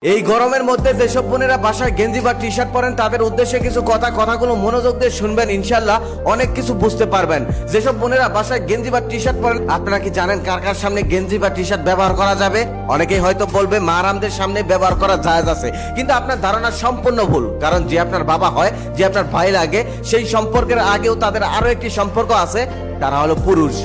এই গরমের মধ্যে যেসব বোনেরা বাসায় গেঞ্জি বা টি শার্ট পরেন তাদের উদ্দেশ্যে কিছু কথাগুলো মনোযোগ দিয়ে শুনবেন, ইনশাল্লাহ অনেক কিছু বুঝতে পারবেন। যেসব বোনেরা বাসায় গেঞ্জি বা টি শার্ট পরেন, আপনারা কি জানেন কার কার সামনে গেঞ্জি বা টি শার্ট ব্যবহার করা যাবে? অনেকেই হয়তো বলবে মারামদের সামনে ব্যবহার করা জায়েজ আছে, কিন্তু আপনার ধারণা সম্পূর্ণ ভুল। কারণ যে আপনার বাবা হয়, যে আপনার ভাই লাগে, সেই সম্পর্কের আগেও তাদের আরো একটি সম্পর্ক আছে, তারা হলো পুরুষ।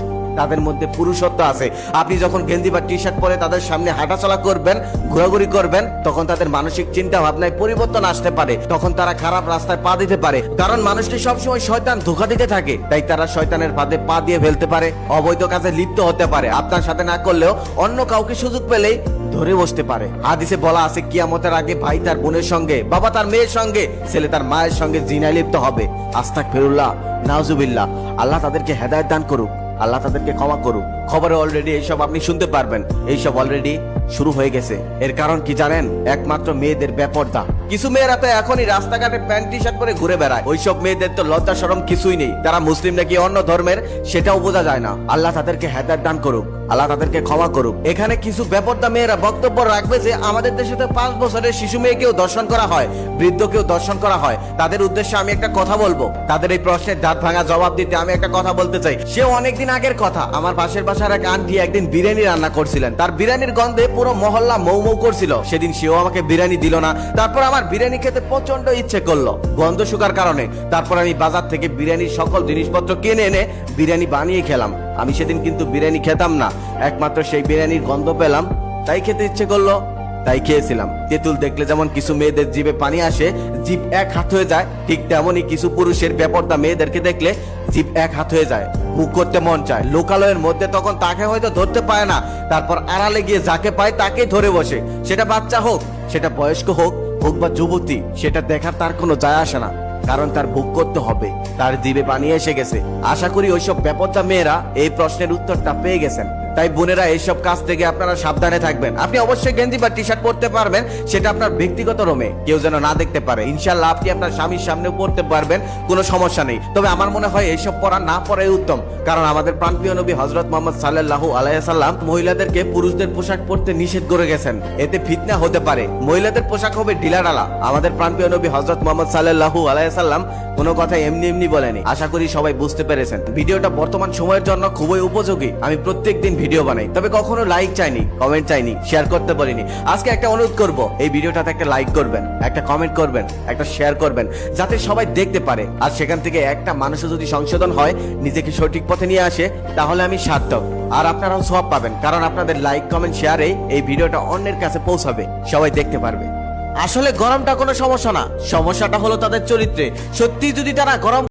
তাদের মধ্যে পুরুষত্ব আছে। আপনি যখন গেঞ্জি বা টি শার্ট পরে তাদের সামনে হাঁটাচলা করবেন, ঘোরাঘুরি করবেন, তখন তাদের মানসিক চিন্তা ভাবনায় পরিবর্তন আসতে পারে। তখন তারা খারাপ রাস্তায় পা দিতে পারে। কারণ মানুষকে সবসময় শয়তান ধোঁকা দিতে থাকে, তাই তারা শয়তানের ফাঁদে পা দিয়ে ফেলতে পারে, অবৈধ কাজে লিপ্ত হতে পারে। আপনার সাথে না করলেও অন্য কাউকে সুযোগ পেলেই ধরে বসতে পারে। হাদিসে বলা আছে, কিয়ামতের আগে ভাই তার বোনের সঙ্গে, বাবা তার মেয়ের সঙ্গে, ছেলে তার মায়ের সঙ্গে জিনায় লিপ্ত হবে। আস্তাগফিরুল্লাহ, নাউজুবিল্লাহ। আল্লাহ তাদেরকে হেদায়েত দান করুক, আল্লাহ তাদেরকে ক্ষমা করুক। খবরে অলরেডি এইসব আপনি শুনতে পারবেন, এইসব অলরেডি শুরু হয়ে গেছে। এর কারণ কি জানেন? একমাত্র মেয়েদের বেপরদা। কিছু মেয়েরা তো এখনই রাস্তাঘাটে প্যান্ট টি শার্ট পরে ঘুরে বেড়ায়। ওইসব মেয়েদের তো লজ্জা শরম কিছুই নেই। তারা মুসলিম নাকি অন্য ধর্মের সেটাও বোঝা যায় না। আল্লাহ তাদেরকে হেদায়েত দান করুক, আল্লাহ তাদেরকে ক্ষমা করুক। এখানে কিছু বেপরদা মেয়েরা বক্তব্য রাখবে যে আমাদের দেশে তো 5 বছরের শিশু মেয়েকেও দর্শন করা হয়, বৃদ্ধকেও দর্শন করা হয়। তাদের উদ্দেশ্যে আমি একটা কথা বলবো। তাদের এই প্রশ্নের দাঁত ভাঙা জবাব দিতে আমি একটা কথা বলতে চাই। সে অনেকদিন আগের কথা, আমার পাশের বাসার এক আন্টি একদিন বিরিয়ানি রান্না করছিলেন। তার বিরিয়ানির গন্ধে পুরো মহল্লা মৌ মৌ করছিল। সেদিন সেও আমাকে বিরিয়ানি দিল না। তারপর আমার বিরিয়ানি খেতে প্রচন্ড ইচ্ছে করলো গন্ধ শুকার কারণে। তারপর আমি বাজার থেকে বিরিয়ানির সকল জিনিসপত্র কিনে এনে বিরিয়ানি বানিয়ে খেলাম। আমি সেদিন কিন্তু বিরিয়ানি খেতাম না, একমাত্র সেই বিরিয়ানির গন্ধ পেলাম, তাই খেতে ইচ্ছে করলো, তাই খেয়েছিলাম। তেঁতুল দেখলে যেমন কিছু মেয়েদের জিভে পানি আসে, জিভ এক হাত হয়ে যায়, ঠিক তেমনই কিছু পুরুষের বেপরদা মেয়েদেরকে দেখলে জিভ এক হাত হয়ে যায়, মুখ করতে মন চায়। লোকালয়ের মধ্যে তখন তাকে হয়তো ধরতে পায় না, তারপর আড়ালে গিয়ে যাকে পায় তাকেই ধরে বসে। সেটা বাচ্চা হোক, সেটা বয়স্ক হোক বা যুবতী, সেটা দেখার তার কোনো যায় আসে না। কারণ তার ভোগ করতে হবে, তার জিভে পানি এসে গেছে। আশা করি ওইসব বেপরদা মেয়েরা এই প্রশ্নের উত্তরটা পেয়ে গেছেন। তাই বোনেরা, এইসব কাজ থেকে আপনারা সাবধানে থাকবেন। আপনি অবশ্যই গেঞ্জি বা টি শার্ট পরতে পারবেন, সেটা আপনার ব্যক্তিগত রুমে কেউ যেন না দেখতে পারে। ইনশাআল্লাহ আপনি আপনার স্বামীর সামনেও পড়তে পারবেন, কোনো সমস্যা নেই। তবে আমার মনে হয় এইসব পরা না পরাই উত্তম। কারণ আমাদের প্রাণপ্রিয় নবী হযরত মুহাম্মদ সাল্লাল্লাহু আলাইহি সাল্লাম মহিলাদেরকে পুরুষদের পোশাক পরতে নিষেধ করে গেছেন। এতে ফিতনা হতে পারে, মহিলাদের পোশাক হবে ঢিলাঢালা। আমাদের প্রাণপ্রিয় নবী হযরত মুহাম্মদ সাল্লাল্লাহু আলাইহি সাল্লাম কোনো কথা এমনি এমনি বলেনি। আশা করি সবাই বুঝতে পেরেছেন। ভিডিওটা বর্তমান সময়ের জন্য খুবই উপযোগী। আমি প্রত্যেকদিন ভিডিও বানাই, তবে কখনো লাইক চাইনি, কমেন্ট চাইনি, শেয়ার করতে বলিনি। আজকে একটা অনুরোধ করব, এই ভিডিওটাতে একটা লাইক করবেন, একটা কমেন্ট করবেন, একটা শেয়ার করবেন, যাতে সবাই দেখতে পারে। আর সেখান থেকে একটা মানুষও যদি সংশোধন হয়, নিজেকে সঠিক পথে নিয়ে আসে, তাহলে আমি সার্থক। আর আপনারাও সওয়াব পাবেন, কারণ আপনাদের লাইক কমেন্ট শেয়ারে এই ভিডিওটা অন্যের কাছে পৌঁছাবে, সবাই দেখতে পারবে। আসলে গরমটা কোনো সমস্যা না, সমস্যাটা হলো তাদের চরিত্রে। সত্যি যদি তারা গরম